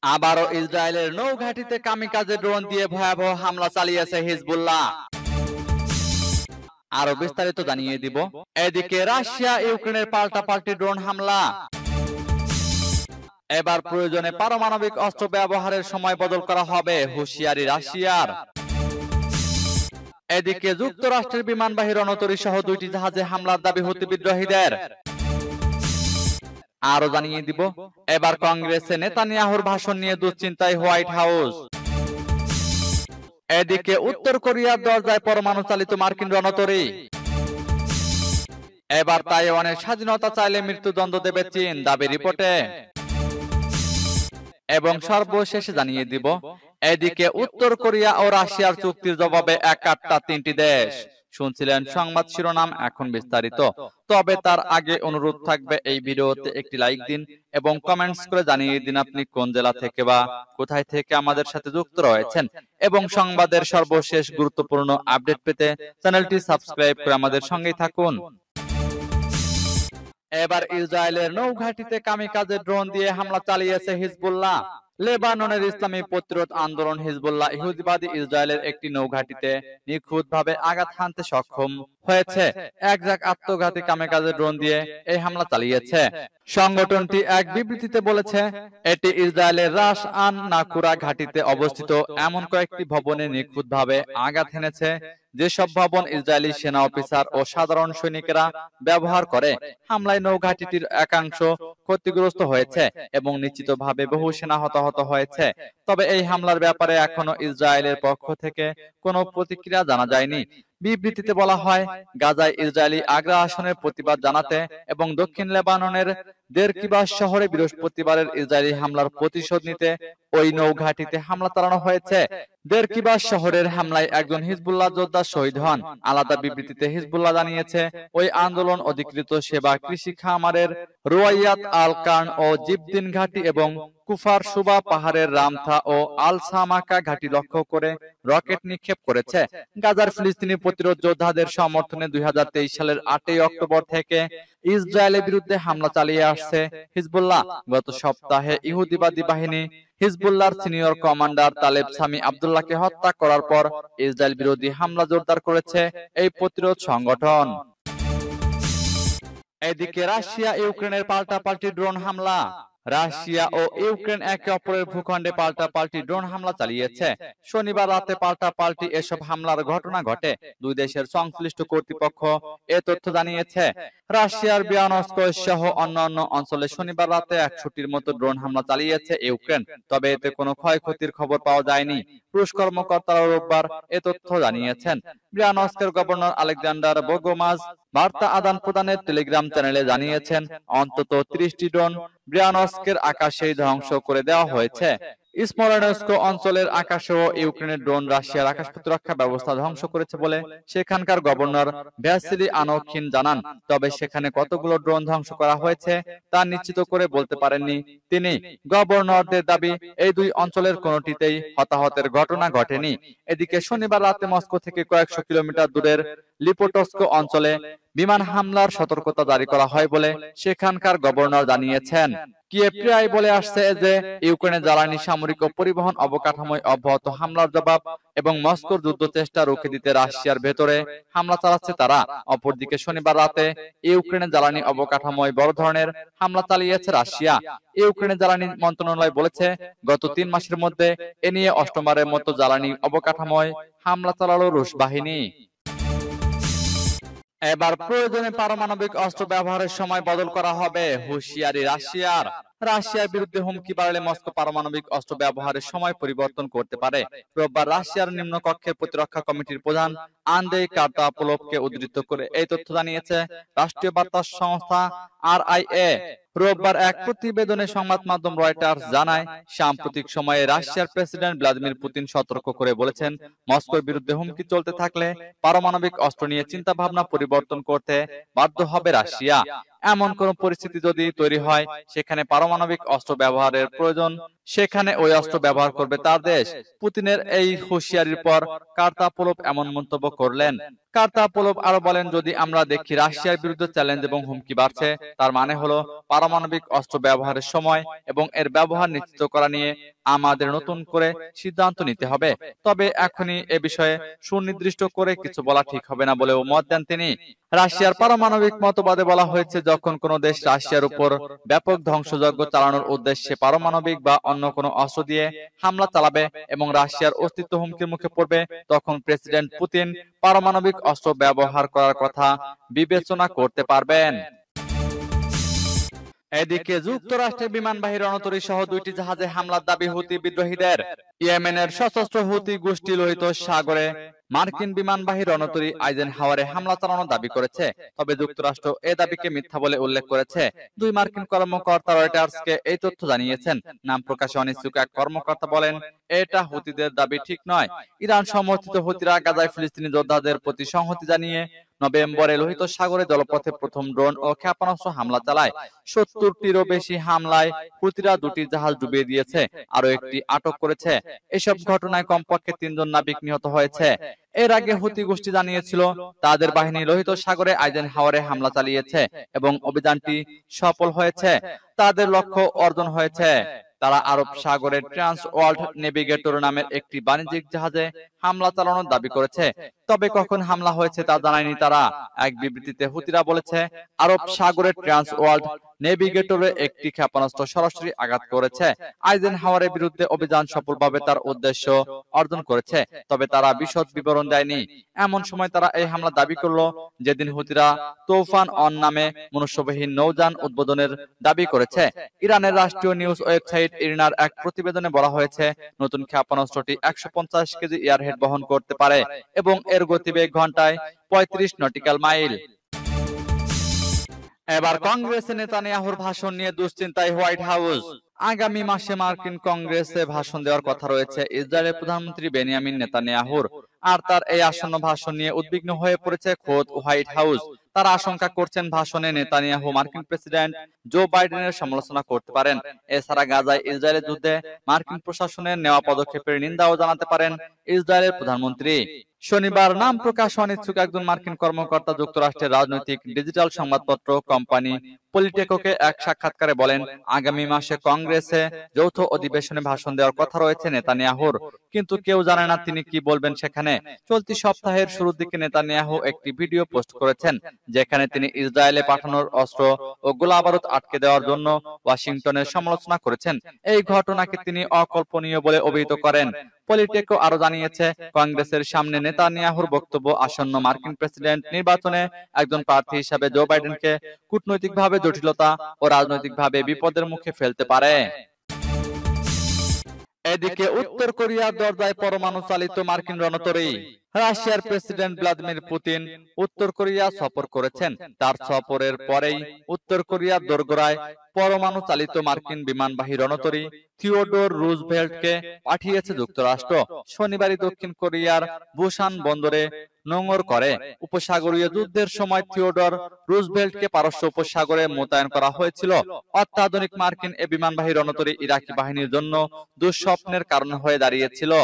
আবারও ইসরায়েলের নৌঘাঁটিতে kamikaze drone দিয়ে ভয়াবহ হামলা চালিয়েছে হিজবুল্লাহ। আরো বিস্তারিত জানিয়ে দিব। এদিকে রাশিয়া ইউক্রেনের পাল্টাপাল্টি ড্রোন হামলা। এবার প্রয়োজনে পারমাণবিক অস্ত্র ব্যবহারের সময় বদল করা হবে, হুঁশিয়ারি রাশিয়ার। এদিকে যুক্তরাষ্ট্রের বিমানবাহী রণতরী সহ 2টি জাহাজে হামলার দাবি হুতি বিদ্রোহীদের। আরো জানিয়ে দিব। এবার কংগ্রেসে নেতানিয়াহুর ভাষণ নিয়ে দুশ্চিন্তায় হোয়াইট হাউস। এদিকে উত্তর কোরিয়ার দরজায় পরমাণু চালিত মার্কিন রণতরী। এবার তাইওয়ানের স্বাধীনতা চাইলে মৃত্যুদণ্ড দেবে চীন, দাবি রিপোর্টে। এবং সর্বশেষে জানিয়ে দিব। এদিকে উত্তর কোরিয়া ও রাশিয়ার চুক্তির জবাবে একাট্টা 3টি দেশ। শুনছিলেন সংবাদ শিরোনাম, এখন বিস্তারিত। তবে তার আগে অনুরোধ থাকবে এই ভিডিওতে একটি লাইক দিন এবং কমেন্টস করে জানিয়ে দিন আপনি কোন জেলা থেকে বা কোথায় থেকে আমাদের সাথে যুক্ত রয়েছেন। এবং সংবাদের সর্বশেষ গুরুত্বপূর্ণ আপডেট পেতে চ্যানেলটি সাবস্ক্রাইব করে আমাদের সঙ্গেই থাকুন। এবার ইসরায়েলের নৌঘাঁটিতে কামিকাজে ড্রোন দিয়ে হামলা চালিয়েছে হিজবুল্লাহ। লেবাননের ইসলামী প্রতিরোধ আন্দোলন হিজবুল্লাহ ইহুদিবাদী ইসরায়েলের একটি নৌঘাঁটিতে নিখুঁতভাবে আঘাত হানতে সক্ষম হয়েছে। একজাক আত্মঘাতী কামিকাজে ড্রোন দিয়ে এই হামলা চালিয়েছে। সংগঠনটি এক বিবৃতিতে বলেছে, এটি ইসরায়েলের রাস আন নাকুরা ঘাঁটিতে অবস্থিত এমন কয়েকটি ভবনে নিখুঁতভাবে আঘাত হেনেছে, যেসব ভবন ইসরায়েলি সেনা অফিসার ও সাধারণ সৈনিকেরা ব্যবহার করে। হামলায় নৌঘাঁটিটির একাংশ ক্ষতিগ্রস্ত হয়েছে এবং নিশ্চিতভাবে বহু সেনা হতাহত হয়েছে। তবে এই হামলার ব্যাপারে এখনো ইসরায়েলের পক্ষ থেকে কোনো প্রতিক্রিয়া জানা যায়নি। বিবৃতিতে বলা হয়, গাজায় ইসরায়েলি আগ্রাসনের প্রতিবাদ জানাতে এবং দক্ষিণ লেবাননের দেরকিবাস শহরে বৃহস্পতিবারের ইসরায়েলি হামলার প্রতিশোধ নিতে ওই নৌঘাঁটিতে হামলা চালানো হয়েছে। দেরকিবাস শহরের হামলায় একজন হিজবুল্লাহ যোদ্ধা শহীদ হন। আলাদা বিবৃতিতে হিজবুল্লাহ জানিয়েছে, ওই আন্দোলন অধিকৃত সেবা কৃষি খামারের রুয়াইয়াত আল কার্ন ও জিবদিন ঘাঁটি এবং কুফার সুবা পাহাড়ের রামথা ও আল সামাকা ঘাঁটি লক্ষ্য করে রকেট নিক্ষেপ করেছে। গাজার ফিলিস্তিনি প্রতিরোধ যোদ্ধাদের সমর্থনে 2023 সালের 8ই অক্টোবর থেকে ইসরায়েলের বিরুদ্ধে হামলা চালিয়ে আসছে হিজবুল্লাহ। গত সপ্তাহে ইহুদিবাদী বাহিনী হিজবুল্লাহর সিনিয়র কমান্ডার তালেব সামি আব্দুল্লাহকে হত্যা করার পর ইসরায়েল বিরোধী হামলা জোরদার করেছে এই প্রতিরোধ সংগঠন। এদিকে রাশিয়া ইউক্রেনের পাল্টাপাল্টি ড্রোন হামলা। রাশিয়া ও ইউক্রেন একে অপরের ভূখণ্ডে পাল্টাপাল্টি ড্রোন হামলা চালিয়েছে। শনিবার রাতে পাল্টাপাল্টি এসব হামলার ঘটনা ঘটে। দুই দেশের সংশ্লিষ্ট কর্তৃপক্ষ এ তথ্য জানিয়েছে। রাশিয়ার ব্রিয়ানস্ক সহ অন্যান্য অঞ্চলে শনিবার রাতে 100টির মতো ড্রোন হামলা চালিয়েছে ইউক্রেন। তবে এতে কোনো ক্ষয়ক্ষতির খবর পাওয়া যায়নি। রুশ কর্মকর্তারা রোববার এ তথ্য জানিয়েছেন। ব্রিয়ানস্কের গভর্নর আলেকজান্ডার বোগোমাজ বার্তা আদান প্রদানের টেলিগ্রাম চ্যানেলে জানিয়েছেন, অন্তত 30টি ড্রোন ব্রিয়ানস্কের আকাশেই ধ্বংস করে দেওয়া হয়েছে। স্মোলেনস্ক অঞ্চলের আকাশেও ইউক্রেনের ড্রোন রাশিয়ার আকাশ প্রতিরক্ষা ব্যবস্থা ধ্বংস করেছে বলে সেখানকার গভর্নর ভ্যাসিলি আনোখিন জানান। তবে সেখানে কতগুলো ড্রোন ধ্বংস করা হয়েছে তা নিশ্চিত করে বলতে পারেননি তিনি। গভর্নরদের দাবি, এই দুই অঞ্চলের কোনোটিতেই হতাহতের ঘটনা ঘটেনি। এদিকে শনিবার রাতে মস্কো থেকে কয়েকশো কিলোমিটার দূরের লিপোটস্ক অঞ্চলে বিমান হামলার সতর্কতা জারি করা হয় বলে সেখানকার গভর্নর জানিয়েছেন। কিয়েভ প্রায় বলে আসছে যে ইউক্রেনের জ্বালানি, সামরিক ও পরিবহন অবকাঠামোয় অব্যাহত হামলার জবাব এবং মস্কোর যুদ্ধ চেষ্টা রুখে দিতে রাশিয়ার ভেতরে হামলা চালাচ্ছে তারা। অপরদিকে শনিবার রাতে ইউক্রেনের জ্বালানি অবকাঠামোয় বড় ধরনের হামলা চালিয়েছে রাশিয়া। ইউক্রেনের জ্বালানি মন্ত্রণালয় বলেছে, গত 3 মাসের মধ্যে এ নিয়ে 8মবারের মতো জ্বালানি অবকাঠামোয় হামলা চালালো রুশ বাহিনী। এবার প্রয়োজনে পারমাণবিক অস্ত্র ব্যবহারের সময় বদল করা হবে, হুঁশিয়ারি রাশিয়ার। রাশিয়ার বিরুদ্ধে হুমকি বাড়লে মস্কো পারমাণবিক অস্ত্র ব্যবহারের সময় পরিবর্তন করতে পারে। রোববার রাশিয়ার নিম্নকক্ষের প্রতিরক্ষা কমিটির প্রধান আন্দ্রেই কার্তাপোলভকে উদ্ধৃত করে এই তথ্য জানিয়েছে রাষ্ট্রীয় বার্তা সংস্থা আরআইএ। রোববার এক প্রতিবেদনে সংবাদ মাধ্যম রয়টার্স জানায়, সাম্প্রতিক সময়ে রাশিয়ার প্রেসিডেন্ট ভ্লাদিমির পুতিন সতর্ক করে বলেছেন, মস্কোর বিরুদ্ধে হুমকি চলতে থাকলে পারমাণবিক অস্ত্র নিয়ে চিন্তা ভাবনা পরিবর্তন করতে বাধ্য হবে রাশিয়া। এমন কোন পরিস্থিতি যদি তৈরি হয় সেখানে পারমাণবিক অস্ত্র ব্যবহারের প্রয়োজন সেখানে ওই অস্ত্র ব্যবহার করবে তার দেশ। পুতিনের এই হুঁশিয়ারির পর কার্তাপোলভ এমন মন্তব্য করলেন। কার্তাপোলভ আরো বলেন, যদি আমরা দেখি রাশিয়ার বিরুদ্ধে চ্যালেঞ্জ এবং হুমকি বাড়ছে, তার মানে হলো পারমাণবিক অস্ত্র ব্যবহারের সময় এবং এর ব্যবহার নিশ্চিত করা নিয়ে আমাদের নতুন করে সিদ্ধান্ত নিতে হবে। তবে এখনই এ বিষয়ে সুনির্দিষ্ট করে কিছু বলা ঠিক হবে না বলেও মত দেন তিনি। রাশিয়ার পারমাণবিক মতবাদে বলা হয়েছে, যখন কোনো দেশ রাশিয়ার উপর ব্যাপক ধ্বংসযজ্ঞ চালানোর উদ্দেশ্যে পারমাণবিক বা অন্য কোনো অস্ত্র দিয়ে হামলা চালাবে এবং রাশিয়ার অস্তিত্ব হুমকির মুখে পড়বে, তখন প্রেসিডেন্ট পুতিন পারমাণবিক অস্ত্র ব্যবহার করার কথা বিবেচনা করতে পারবেন। এদিকে যুক্তরাষ্ট্রের বিমানবাহী রণতরী সহ 2টি জাহাজে হামলার দাবি হুতি বিদ্রোহীদের। ইয়েমেনের সশস্ত্র হুতি গোষ্ঠী লোহিত সাগরে মার্কিন বিমানবাহী রণতরী আইজেনহাওয়ারে হামলা চালানোর দাবি করেছে। তবে যুক্তরাষ্ট্র এ দাবিকে মিথ্যা বলে উল্লেখ করেছে। 2 মার্কিন কর্মকর্তা রয়টার্সকে এই তথ্য জানিয়েছেন। নাম প্রকাশে অনিচ্ছুক এক কর্মকর্তা বলেন, এটা হুতিদের দাবি ঠিক নয়। ইরান সমর্থিত হুতিরা গাজায় ফিলিস্তিনি যোদ্ধাদের প্রতি সংহতি জানিয়ে নভেম্বরে লোহিত সাগরে জলপথে প্রথম ড্রোন ও ক্ষেপণাস্ত্র হামলা চালায়। 70টিরও বেশি হামলায় হুতিরা 2টি জাহাজ ডুবিয়ে দিয়েছে, আরো একটি আটক করেছে। এসব ঘটনায় কমপক্ষে 3 জন নাবিক নিহত হয়েছে। এর আগে হুতি গোষ্ঠী জানিয়েছিল, তাদের বাহিনী লোহিত সাগরে আইজেনহাওয়ারে হামলা চালিয়েছে এবং অভিযানটি সফল হয়েছে। তাদের লক্ষ্য অর্জন হয়েছে। তারা আরব সাগরের ট্রান্স ওয়ার্ল্ড নেভিগেটর নামের একটি বাণিজ্যিক জাহাজে হামলা চালানোর দাবি করেছে। তবে কখন হামলা হয়েছে তা জানায়নি তারা। এক বিবৃতিতে হুতিরা বলেছে, আরব সাগরের ট্রান্স ওয়ার্ল্ড নেভিগেটরে একটি ক্ষেপণাস্ত্র সরাসরি আঘাত করেছে। আইজেনহাওয়ারের বিরুদ্ধে অভিযান সফলভাবে তার উদ্দেশ্য অর্জন করেছে। তবে তারা বিশদ বিবরণ দেয়নি। এমন সময় তারা এই হামলা দাবি করলো যেদিন হুতিরা তৌফান অন নামে মনুষ্যবিহীন নৌযান উদ্বোধনের দাবি করেছে। ইরানের রাষ্ট্রীয় নিউজ ওয়েবসাইট ইরনার এক প্রতিবেদনে বলা হয়েছে, নতুন ক্ষেপণাস্ত্রটি 150 কেজি এয়ারহেড বহন করতে পারে এবং এর গতিবেগ ঘন্টায় 35 নটিক্যাল মাইল। এবার কংগ্রেসে নেতানিয়াহুর ভাষণ নিয়ে দুশ্চিন্তায় হোয়াইট হাউস। আগামী মাসে মার্কিন কংগ্রেসে ভাষণ দেওয়ার কথা রয়েছে ইসরায়েলের প্রধানমন্ত্রী বেনিয়ামিন নেতানিয়াহুর। আর তার এই আসন্ন ভাষণ নিয়ে উদ্বিগ্ন হয়ে পড়েছে খোদ হোয়াইট হাউস। তারা আশঙ্কা করছেন, ভাষণে নেতানিয়াহু মার্কিন প্রেসিডেন্ট জো বাইডেনের সমালোচনা করতে পারেন। এছাড়া গাজায় ইসরায়েলের যুদ্ধে মার্কিন প্রশাসনের নেওয়া পদক্ষেপের নিন্দাও জানাতে পারেন ইসরায়েলের প্রধানমন্ত্রী। শনিবার নাম প্রকাশ অনিচ্ছুক একজন মার্কিন কর্মকর্তা যুক্তরাষ্ট্রের রাজনৈতিক ডিজিটাল সংবাদপত্র কোম্পানি পলিটেকোকে এক সাক্ষাৎকারে বলেন, আগামী মাসে কংগ্রেসে যৌথ অধিবেশনে ভাষণ দেওয়ার কথা রয়েছে নেতানিয়াহুর, কিন্তু কেউ জানে না তিনি কি বলবেন সেখানে। চলতি সপ্তাহের শুরুর দিকে নেতানিয়াহু একটি ভিডিও পোস্ট করেছেন, যেখানে তিনি ইসরায়েলে পাঠানোর অস্ত্র ও গোলাবারুদ আটকে দেওয়ার জন্য ওয়াশিংটনের সমালোচনা করেছেন। এই ঘটনাকে তিনি অকল্পনীয় বলে অভিহিত করেন। পলিটেকো আরো জানিয়েছে, কংগ্রেসের সামনে নেতানিয়াহুর বক্তব্য আসন্ন মার্কিন প্রেসিডেন্ট নির্বাচনে একজন প্রার্থী হিসাবে জো বাইডেনকে কূটনৈতিকভাবে জটিলতা ও রাজনৈতিকভাবে বিপদের মুখে ফেলতে পারে। এদিকে উত্তর কোরিয়ার দরজায় পরমাণু চালিত মার্কিন রণতরী। রাশিয়ার প্রেসিডেন্ট ভ্লাদিমির পুতিন উত্তর কোরিয়া সফর করেছেন। তার সফরের পরেই উত্তর কোরিয়ার দোরগোড়ায় পরমাণু চালিত মার্কিন বিমানবাহী রণতরী থিওডোর রুজভেল্টকে পাঠিয়েছে যুক্তরাষ্ট্র। শনিবারই দক্ষিণ কোরিয়ার বুসান বন্দরে নোঙর করে। উপসাগরীয় যুদ্ধের সময় থিওডোর রুজভেল্টকে পারস্য উপসাগরে মোতায়েন করা হয়েছিল। অত্যাধুনিক মার্কিন এ বিমানবাহী রণতরী ইরাকি বাহিনীর জন্য দুঃস্বপ্নের কারণ হয়ে দাঁড়িয়েছিল।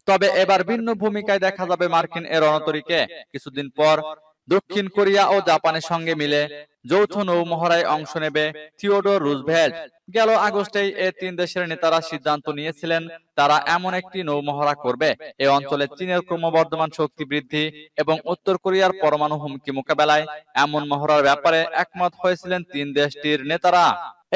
তবে এবার ভিন্ন ভূমিকায় দেখা যাবে মার্কিন এ রণতরীকে। কিছুদিন পর দক্ষিণ কোরিয়া ও জাপানের সঙ্গে মিলে যৌথ নৌমহড়ায় অংশ নেবে থিওডোর রুজভেল্ট। গেল আগস্টেই এ 3 দেশের নেতারা সিদ্ধান্ত নিয়েছিলেন তারা এমন একটি নৌমহড়া করবে। এ অঞ্চলে চীনের ক্রমবর্ধমান শক্তি বৃদ্ধি এবং উত্তর কোরিয়ার পরমাণু হুমকি মোকাবেলায় এমন মহড়ার ব্যাপারে একমত হয়েছিলেন 3 দেশটির নেতারা।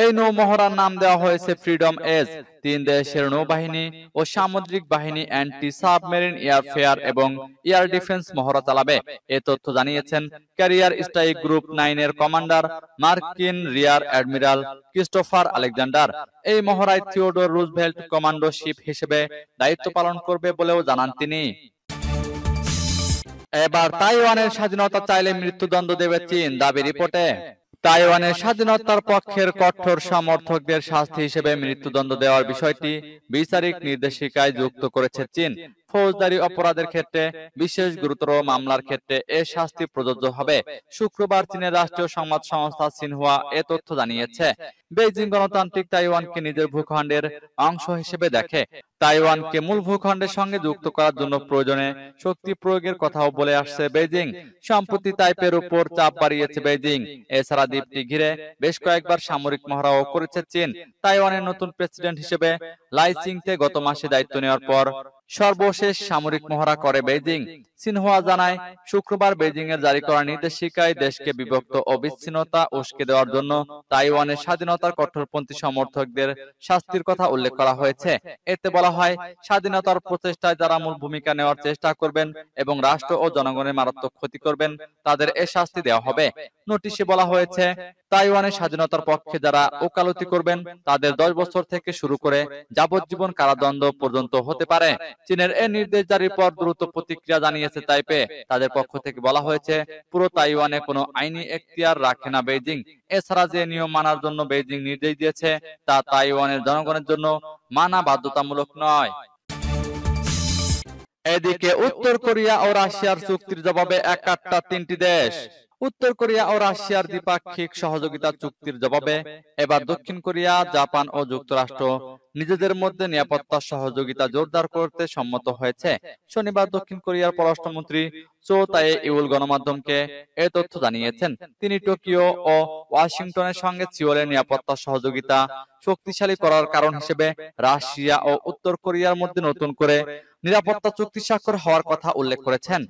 এই নৌমহড়ার নাম দেওয়া হয়েছে ফ্রিডম এজ। 3 দেশের নৌবাহিনী ও সামুদ্রিক বাহিনী অ্যান্টি সাবমেরিন এয়ারফেয়ার এবং এয়ার ডিফেন্স মহড়া চালাবে। এ তথ্য জানিয়েছেন ক্যারিয়ার স্ট্রাইক গ্রুপ 9 এর কমান্ডার মার্কিন রিয়ার অ্যাডমিরাল ক্রিস্টোফার আলেকজান্ডার। এই মহড়ায় থিওডোর রুজভেল্ট কমান্ডো শিপ হিসেবে দায়িত্ব পালন করবে বলেও জানান তিনি। এবার তাইওয়ানের স্বাধীনতা চাইলে মৃত্যুদণ্ড দেবে চীন, দাবি রিপোর্টে। তাইওয়ানের স্বাধীনতার পক্ষের কঠোর সমর্থকদের শাস্তি হিসেবে মৃত্যুদণ্ড দেওয়ার বিষয়টি বিচারিক নির্দেশিকায় যুক্ত করেছে চীন। ফৌজদারি অপরাধের ক্ষেত্রে বিশেষ গুরুতর মামলার ক্ষেত্রে এ শাস্তি প্রযোজ্য হবে। শুক্রবার চীনের রাষ্ট্রীয় সংবাদ সংস্থা সিনহুয়া এ তথ্য জানিয়েছে। বেইজিং গণতান্ত্রিক তাইওয়ানকে নিজের ভূখণ্ডের অংশ হিসেবে দেখে। তাইওয়ানকে মূল ভূখণ্ডের সঙ্গে যুক্ত করার জন্য প্রয়োজনে শক্তি প্রয়োগের কথাও বলে আসছে বেইজিং। সম্প্রতি তাইপের উপর চাপ বাড়িয়েছে বেইজিং। এছাড়া দ্বীপটি ঘিরে বেশ কয়েকবার সামরিক মহড়াও করেছে চীন। তাইওয়ানের নতুন প্রেসিডেন্ট হিসেবে লাই চিংতে গত মাসে দায়িত্ব নেওয়ার পর সর্বশেষ সামরিক মহড়া করে বেইজিং। সিনহুয়া জানায়, শুক্রবার বেইজিং এর জারি করা নির্দেশিকায় দেশকে বিভক্ত ও বিচ্ছিন্নতা উস্কে দেওয়ার জন্য তাইওয়ানের স্বাধীনতার কঠোরপন্থী সমর্থকদের শাস্তির কথা উল্লেখ করা হয়েছে। এতে বলা হয়, স্বাধীনতার প্রচেষ্টায় যারা মূল ভূমিকা নেওয়ার চেষ্টা করবেন এবং রাষ্ট্র ও জনগণের মারাত্মক ক্ষতি করবেন, তাদের এ শাস্তি দেওয়া হবে। নোটিশে বলা হয়েছে, তাইওয়ানের স্বাধীনতার পক্ষে যারা ওকালতি করবেন তাদের 10 বছর থেকে শুরু করে যাবজ্জীবন কারাদণ্ড পর্যন্ত হতে পারে। চীনের এই নির্দেশ জারির পর দ্রুত প্রতিক্রিয়া জানিয়েছে তাইপে। তাদের পক্ষ থেকে বলা হয়েছে, পুরো তাইওয়ানে কোনো আইনি এখতিয়ার রাখে না বেইজিং। এছাড়া যে নিয়ম মানার জন্য বেইজিং নির্দেশ দিয়েছে তা তাইওয়ানের জনগণের জন্য মানা বাধ্যতামূলক নয়। এদিকে উত্তর কোরিয়া ও রাশিয়ার চুক্তির জবাবে একাট্টা 3টি দেশ। উত্তর কোরিয়া ও রাশিয়ার দ্বিপাক্ষিক সহযোগিতা চুক্তির জবাবে এবার দক্ষিণ কোরিয়া, জাপান ও যুক্তরাষ্ট্র নিজেদের মধ্যে নিরাপত্তা সহযোগিতা জোরদার করতে সম্মত হয়েছে। শনিবার দক্ষিণ কোরিয়ার পররাষ্ট্রমন্ত্রী চো তায়ে-ইউল গণমাধ্যমকে এ তথ্য জানিয়েছেন। তিনি টোকিও ও ওয়াশিংটনের সঙ্গে সিওলের নিরাপত্তা সহযোগিতা শক্তিশালী করার কারণ হিসেবে রাশিয়া ও উত্তর কোরিয়ার মধ্যে নতুন করে নিরাপত্তা চুক্তি স্বাক্ষর হওয়ার কথা উল্লেখ করেছেন।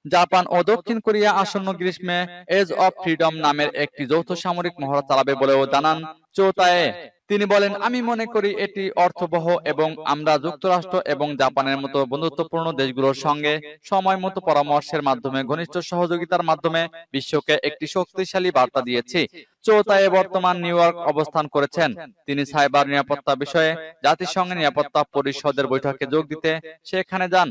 জাপান ও দক্ষিণ কোরিয়া আসন্ন গ্রীষ্মে এজ অফ ফ্রিডম নামের একটি যৌথ সামরিক মহড়া চালাবে বলেও জানান চো তায়ে। তিনি বলেন, আমি মনে করি এটি অর্থবহ এবং আমরা যুক্তরাষ্ট্র এবং জাপানের মতো বন্ধুত্বপূর্ণ দেশগুলোর সঙ্গে সময় মতো পরামর্শের মাধ্যমে ঘনিষ্ঠ সহযোগিতার মাধ্যমে বিশ্বকে একটি শক্তিশালী বার্তা দিয়েছি। চো তায়ে বর্তমান নিউ ইয়র্ক অবস্থান করেছেন। তিনি সাইবার নিরাপত্তা বিষয়ে জাতিসংঘের নিরাপত্তা পরিষদের বৈঠকে যোগ দিতে সেখানে যান।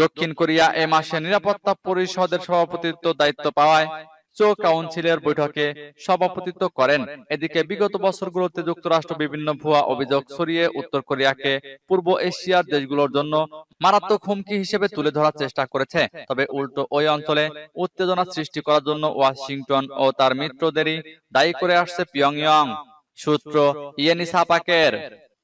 দক্ষিণ কোরিয়া এ মাসে নিরাপত্তা পরিষদের সভাপতিত্ব দায়িত্ব পাওয়ায় চো কাউন্সিলের বৈঠকে সভাপতিত্ব করেন। এদিকে বিগত বছরগুলোতে যুক্তরাষ্ট্র বিভিন্ন ভুয়া অভিযোগ ছড়িয়ে উত্তর কোরিয়াকে পূর্ব এশিয়ার দেশগুলোর জন্য মারাত্মক হুমকি হিসেবে তুলে ধরার চেষ্টা করেছে। তবে উল্টো ওই অঞ্চলে উত্তেজনা সৃষ্টি করার জন্য ওয়াশিংটন ও তার মিত্রদেরই দায়ী করে আসছে পিয়ংইয়ং। সূত্র ইয়েনি সাপাকের।